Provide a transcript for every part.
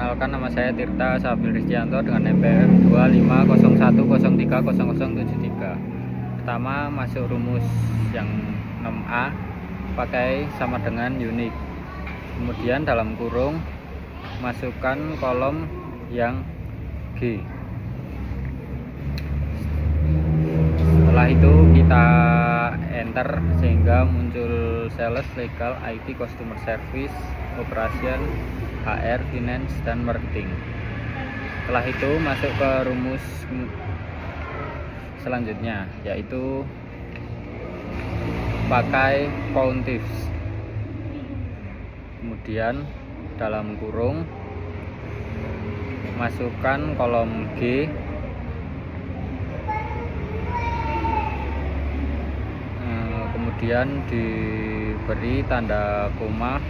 Perkenalkan, nama saya Tirta Sabil Rizkianto dengan NPM 2501030073. Pertama, masuk rumus yang 6A pakai sama dengan unik. Kemudian dalam kurung masukkan kolom yang G. Setelah itu kita enter sehingga muncul sales, legal, IT, customer service, operation, HR, finance, dan marketing. Setelah itu masuk ke rumus selanjutnya, yaitu pakai countifs. Kemudian dalam kurung masukkan kolom G, kemudian diberi tanda koma,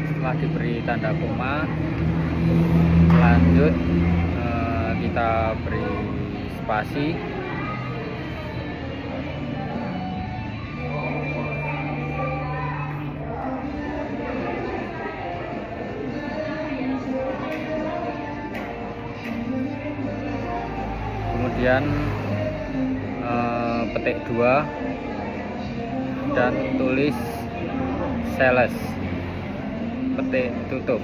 setelah diberi tanda koma lanjut kita beri spasi. Kemudian petik 2 dan tulis sales, petik tutup,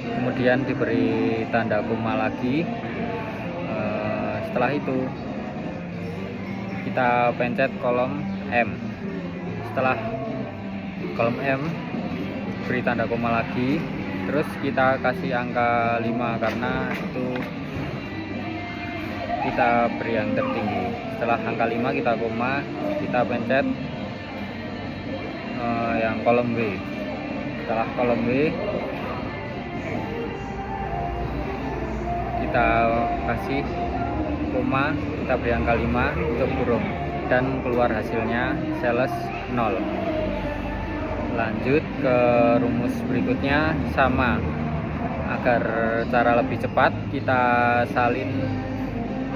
kemudian diberi tanda koma lagi. Setelah itu kita pencet kolom M. Setelah kolom M beri tanda koma lagi, terus kita kasih angka 5 karena itu kita beri yang tertinggi. Setelah angka 5 kita koma, kita pencet yang kolom B. Setelah kolom B kita kasih koma, kita beri angka 5 untuk kurung dan keluar hasilnya sales 0. Lanjut ke rumus berikutnya, sama. Agar cara lebih cepat kita salin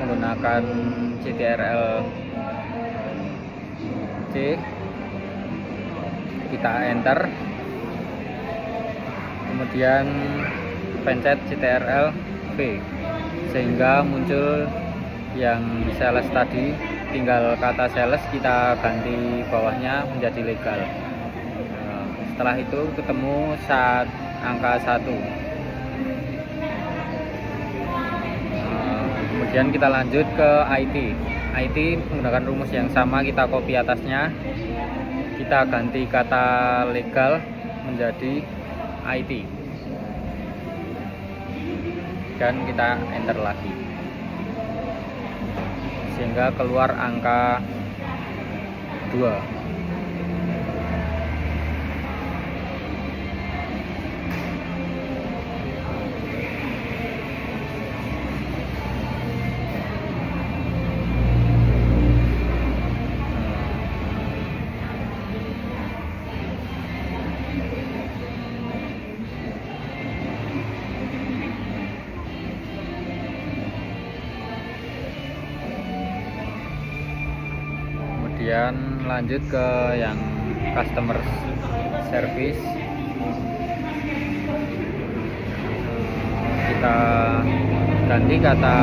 menggunakan CTRL C, kita enter, kemudian pencet CTRL V sehingga muncul yang sales tadi. Tinggal kata sales kita ganti bawahnya menjadi legal. Setelah itu ketemu angka 1. Kemudian kita lanjut ke IT. IT menggunakan rumus yang sama, kita copy atasnya, kita ganti kata legal menjadi IT dan kita enter lagi sehingga keluar angka 2. Kemudian lanjut ke yang customer service, kita ganti kata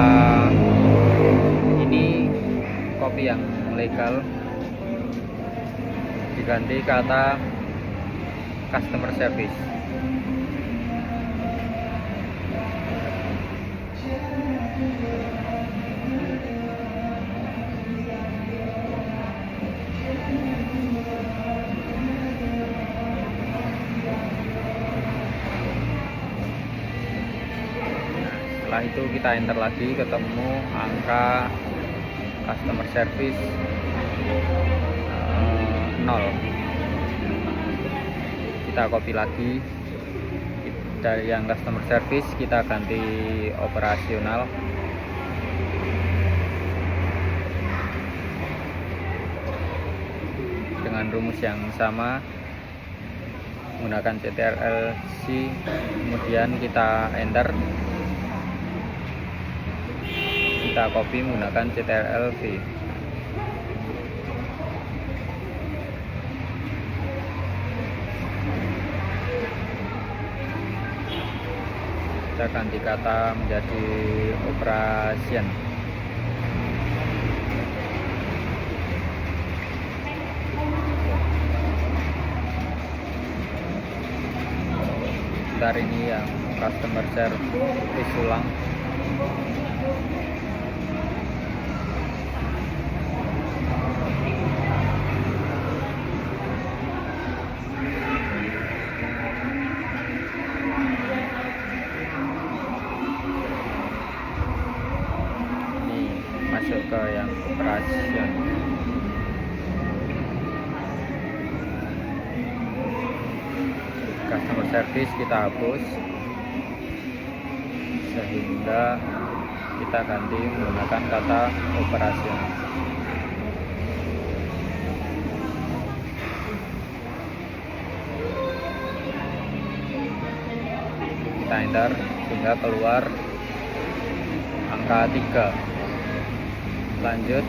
ini, copy yang legal, diganti kata customer service. Setelah itu kita enter lagi, ketemu angka customer service 0. Kita copy lagi, dari yang customer service kita ganti operasional. Dengan rumus yang sama, menggunakan CTRL-C, kemudian kita enter, kita copy menggunakan CTRL-V. Kita ganti kata menjadi operation. Bentar, ini yang customer service ulang. Masuk ke yang operation. Customer service kita hapus sehingga kita ganti menggunakan kata operation. Kita enter sehingga keluar angka 3. Lanjut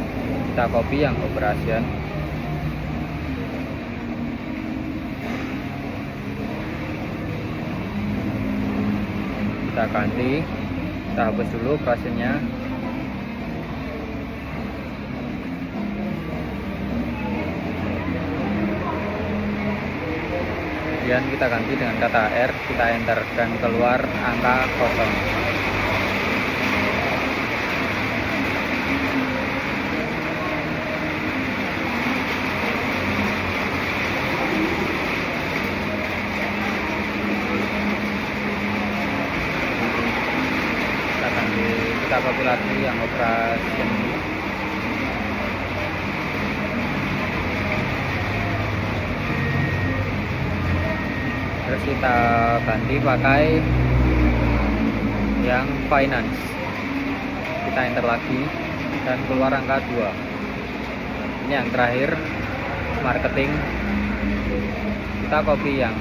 kita copy yang operation, kita ganti, kita hapus dulu operationnya, kemudian kita ganti dengan kata R, kita enter dan keluar angka 0. Kita copy lagi yang operation, terus kita ganti pakai yang finance, kita enter lagi dan keluar angka 2. Ini yang terakhir marketing, kita copy yang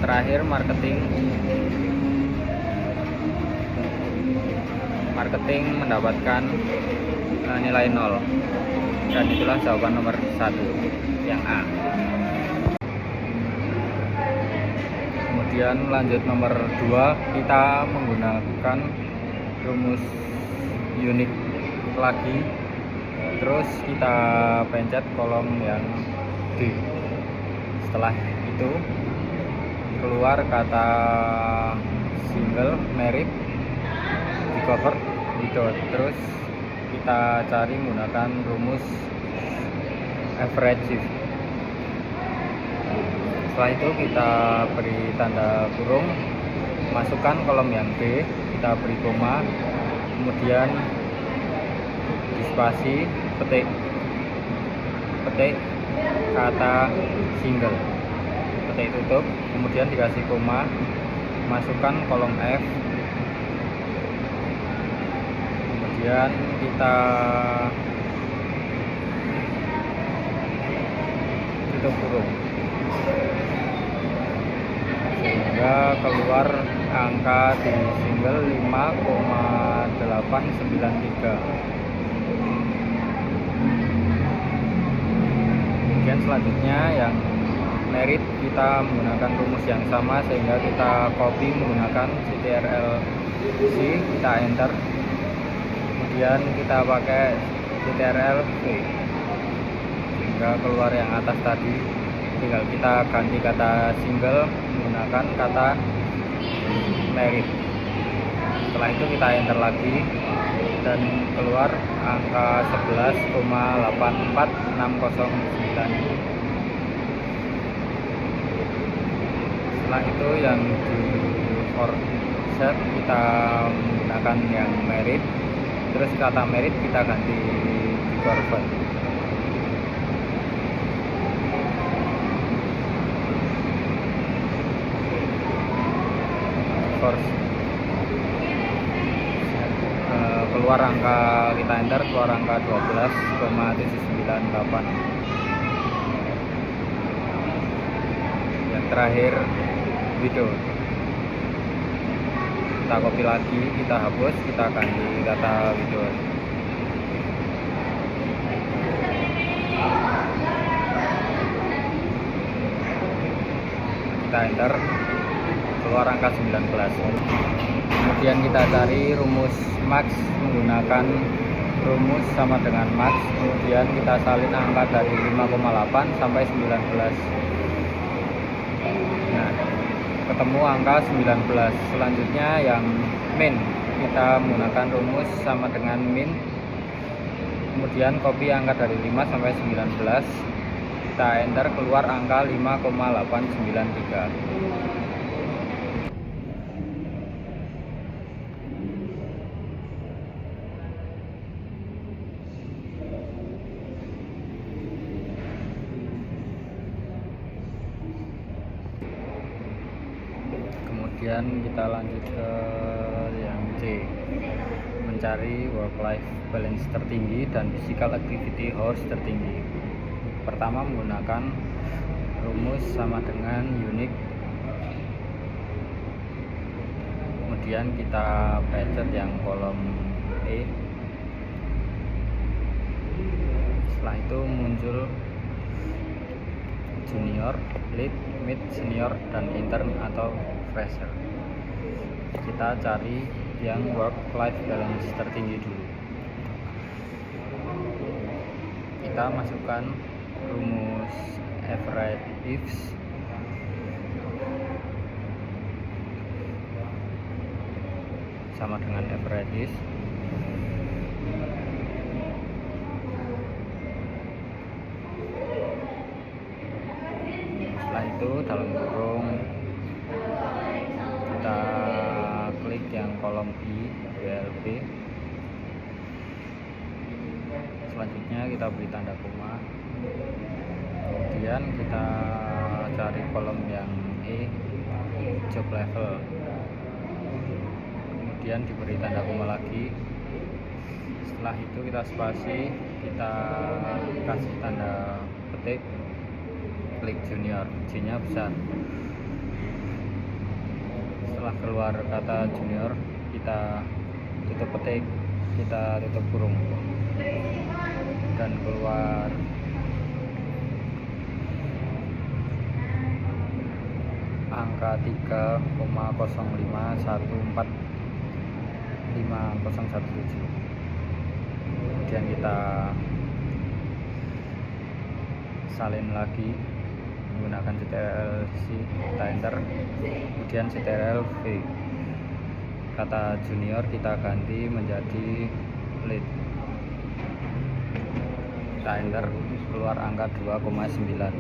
terakhir marketing mendapatkan nilai 0, dan itulah jawaban nomor 1 yang A. Kemudian lanjut nomor 2, kita menggunakan rumus unik lagi, terus kita pencet kolom yang D. Setelah itu keluar kata single merit di cover gitu. Terus kita cari menggunakan rumus average. Setelah itu kita beri tanda kurung, masukkan kolom yang B, kita beri koma, kemudian di spasi petik kata single, petik tutup, kemudian dikasih koma, masukkan kolom F, kemudian kita tutup kurung sehingga keluar angka di single 5,893. Kemudian selanjutnya yang merit kita menggunakan rumus yang sama, sehingga kita copy menggunakan CTRL-C, kita enter, kemudian kita pakai CTRL-V sehingga keluar yang atas tadi. Tinggal kita ganti kata single menggunakan kata merit. Setelah itu kita enter lagi dan keluar angka 11,84609. Setelah itu yang di offset kita menggunakan yang merit, terus kata merit kita ganti di forward. keluar angka, kita enter keluar angka 12,798. Yang terakhir video, kita copy lagi, kita hapus, kita ganti kata video. Kita enter keluar angka 19. Kemudian kita cari rumus max menggunakan rumus sama dengan max, kemudian kita salin angka dari 5,8 sampai 19. Nah, ketemu angka 19. Selanjutnya yang min, kita menggunakan rumus sama dengan min, kemudian copy angka dari 5 sampai 19, kita enter keluar angka 5,893. Kemudian kita lanjut ke yang C, mencari work life balance tertinggi dan physical activity hours tertinggi. Pertama menggunakan rumus sama dengan unique, kemudian kita pencet yang kolom E. Setelah itu muncul junior, lead, mid, senior, dan intern atau fresher. Kita cari yang work life balance tertinggi dulu. Kita masukkan rumus average ifs sama dengan average is. Setelah itu dalam kurung kita klik yang kolom I WLB. Selanjutnya kita beri tanda koma, kemudian kita cari kolom yang E, job level, kemudian diberi tanda koma lagi. Setelah itu kita spasi, kita kasih tanda petik, klik junior, J nya besar. Setelah keluar kata junior, kita tutup petik, kita tutup kurung, dan keluar angka 3,05145017. Kemudian kita salin lagi menggunakan CTRL-C, kita enter, kemudian CTRL-V, kata junior kita ganti menjadi lead, kita enter keluar angka 2,9.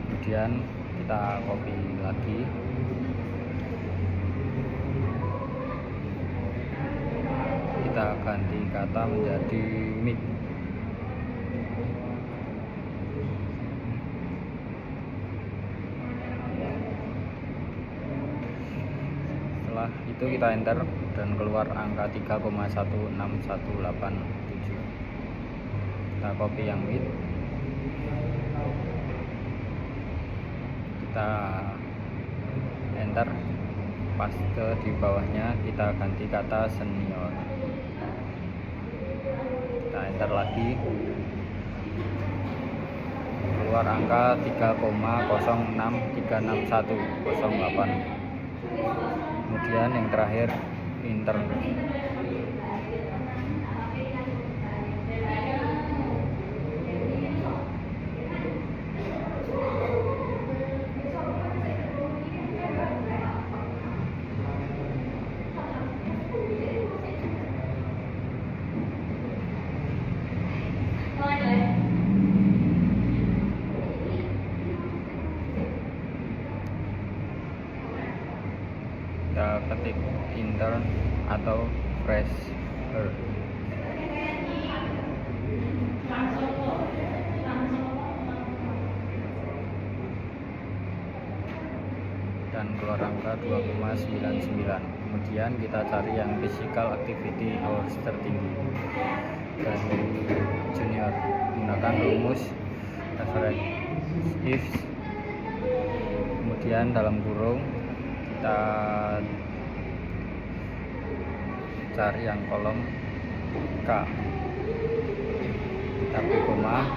Kemudian kita copy lagi, kita ganti kata menjadi mid. Setelah itu kita enter dan keluar angka 3,16187. Kita copy yang mid, kita enter, paste di bawahnya, kita ganti kata senior, kita enter lagi, keluar angka 3,0636108. Kemudian yang terakhir intern. Kita ketik intern atau fresher, dan keluar angka angka 2,99. Kemudian kita cari yang physical activity hours tertinggi dari junior menggunakan rumus average if, kemudian dalam kurung kita cari yang kolom K, kita beri koma,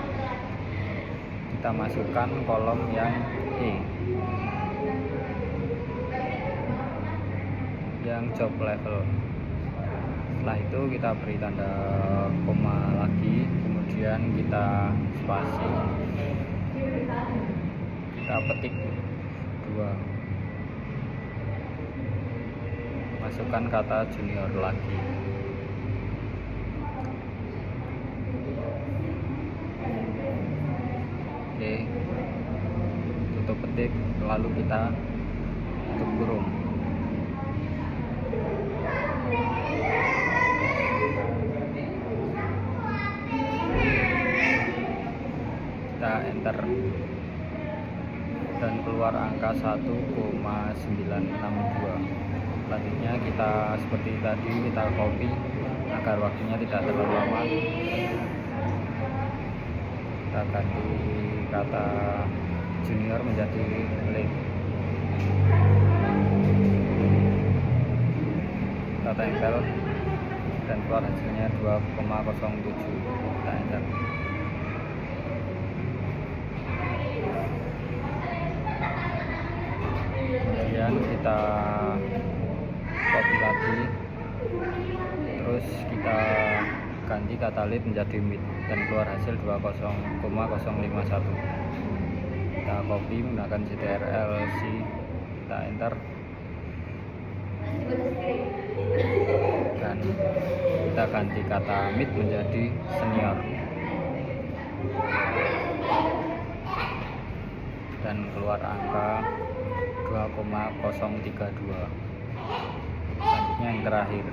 kita masukkan kolom yang E yang job level. Setelah itu kita beri tanda koma lagi, kemudian kita spasi, kita petik 2, masukkan kata junior lagi. Oke, tutup petik, lalu kita tutup kurung. Kita enter dan keluar angka 1,962. Selanjutnya kita seperti tadi, kita copy agar waktunya tidak terlalu lama. Kita ganti kata junior menjadi late. Kita tempel dan keluar hasilnya 2,07. Kita enter. Kemudian kita copy lagi, terus kita ganti kata lead menjadi mid dan keluar hasil 20,051. Kita copy menggunakan ctrl+c, kita enter dan kita ganti kata mid menjadi senior dan keluar angka 2,032. Selanjutnya yang terakhir,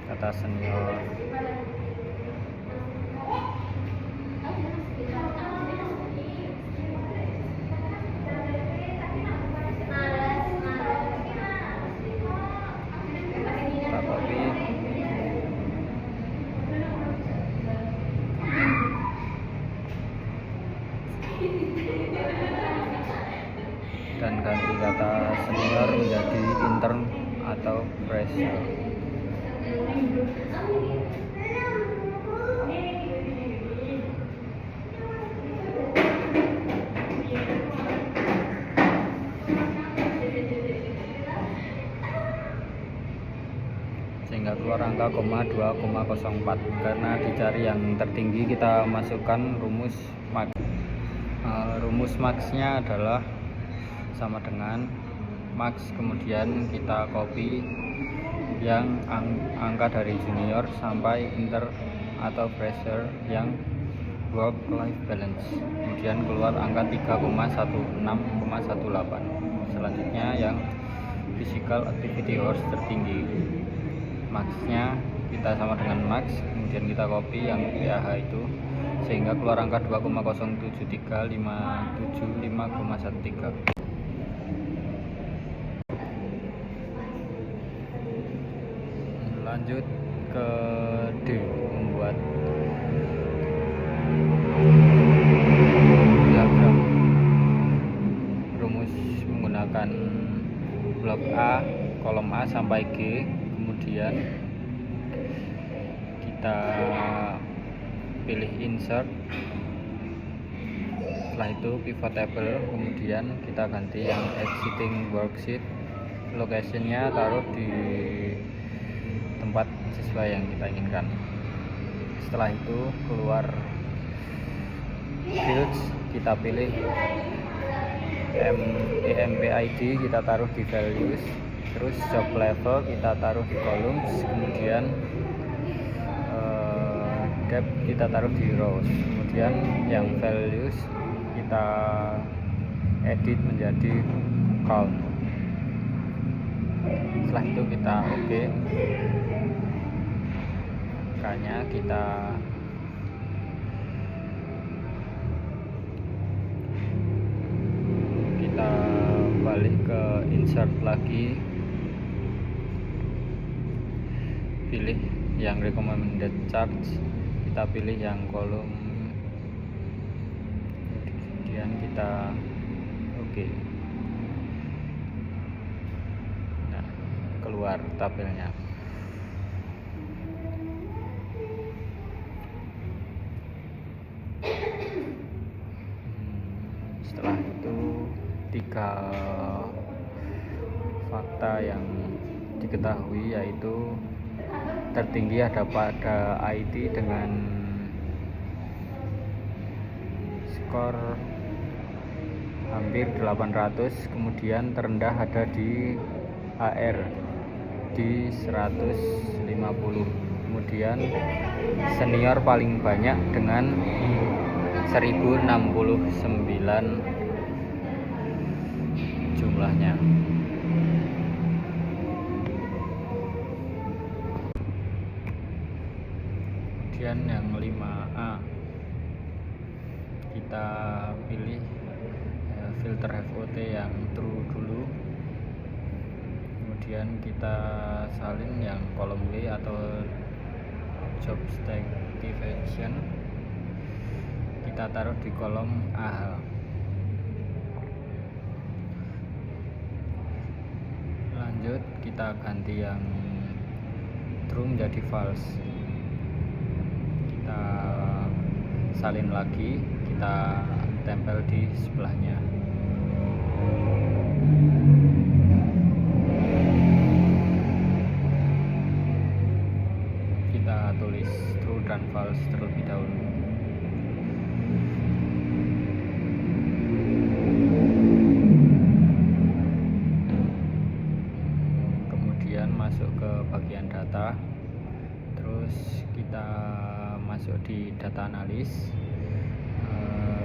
kata senior, kita copy dan ganti kata senior menjadi intern atau fresher. Sehingga keluar angka 2,04. Karena dicari yang tertinggi, kita masukkan rumus max. Rumus maxnya adalah sama dengan max, kemudian kita copy yang angka dari junior sampai inter atau fresher yang work life balance, kemudian keluar angka 3,16,18. Selanjutnya yang physical activity hours tertinggi, maxnya kita sama dengan max, kemudian kita copy yang PAH itu sehingga keluar angka 2,07357,5,13. Lanjut ke D, membuat diagram. Rumus menggunakan blok A, kolom A sampai G, kemudian kita pilih insert, setelah itu pivot table, kemudian kita ganti yang exiting worksheet, location-nya taruh di tempat sesuai yang kita inginkan. Setelah itu keluar fields, kita pilih EMPID, kita taruh di values, terus job level kita taruh di columns, kemudian depth kita taruh di rows, kemudian yang values kita edit menjadi count. Setelah itu kita oke, angkanya kita balik ke insert lagi, pilih yang recommended charge, kita pilih yang kolom, kemudian kita oke. Nah, keluar tabelnya. Setelah itu 3 fakta yang diketahui, yaitu tertinggi ada pada IT dengan skor hampir 800, kemudian terendah ada di AR di 150, kemudian senior paling banyak dengan 1069 jumlahnya. Kemudian yang 5A, kita pilih filter FOT yang true dulu, kemudian kita salin yang kolom W atau job activation, kita taruh di kolom AH. Lanjut kita ganti yang true menjadi false, kita salin lagi, kita tempel di sebelahnya. Kita tulis true dan false terlebih dahulu. Kemudian masuk ke bagian data, terus kita masuk di data analis,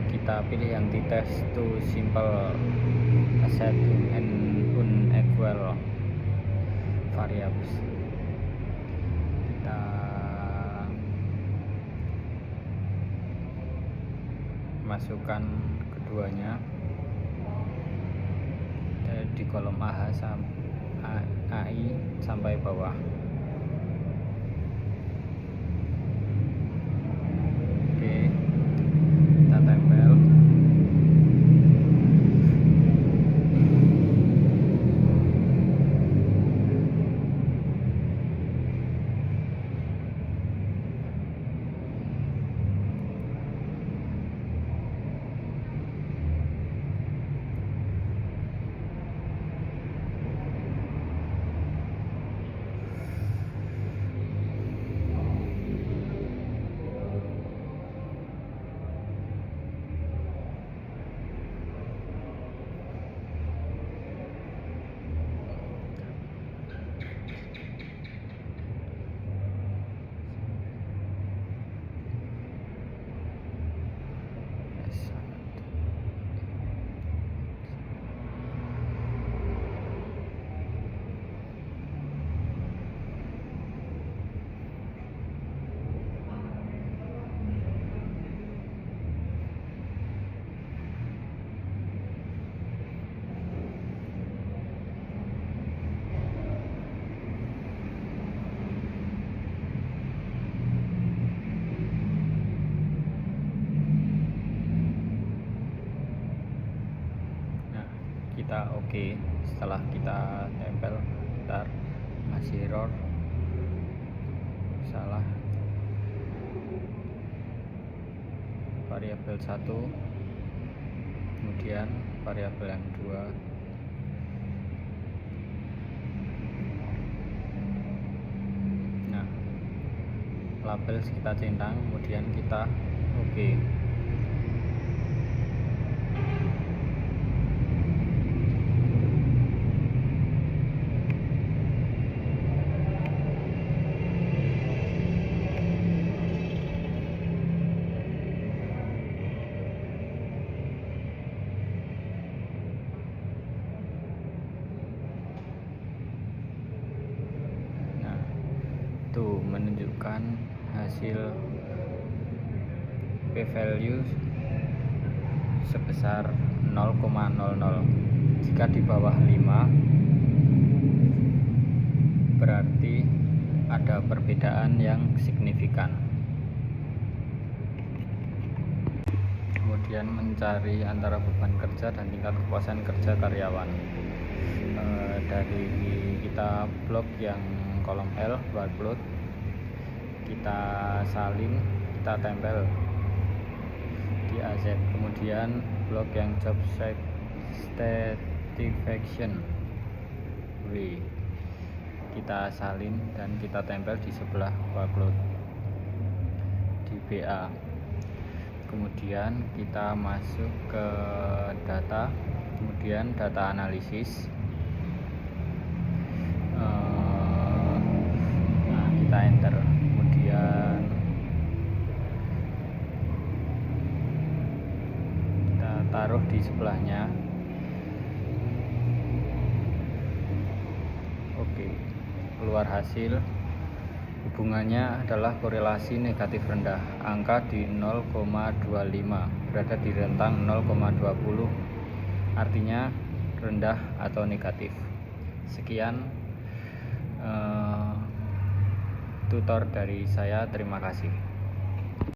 kita pilih yang di test to simple set and unequal variables, kita masukkan keduanya di kolom AH AI sampai bawah. Oke, kita tempel. Kita oke. Setelah kita tempel, ntar masih error, salah variabel 1, kemudian variabel yang 2, nah label kita centang, kemudian kita oke. Tuh menunjukkan hasil p-value sebesar 0,00. Jika di bawah 5 perbedaan yang signifikan. Kemudian mencari antara beban kerja dan tingkat kepuasan kerja karyawan. Dari kita blok yang kolom L workload, kita salin, kita tempel di AZ. Kemudian blok yang job satisfaction W, kita salin dan kita tempel di sebelah workload di BA. Kemudian kita masuk ke data, kemudian data analisis. Kita enter, kemudian kita taruh di sebelahnya. Oke, keluar hasil. Hubungannya adalah korelasi negatif rendah, angka di 0,25, berada di rentang 0,20, artinya rendah atau negatif. Sekian tutor dari saya, terima kasih.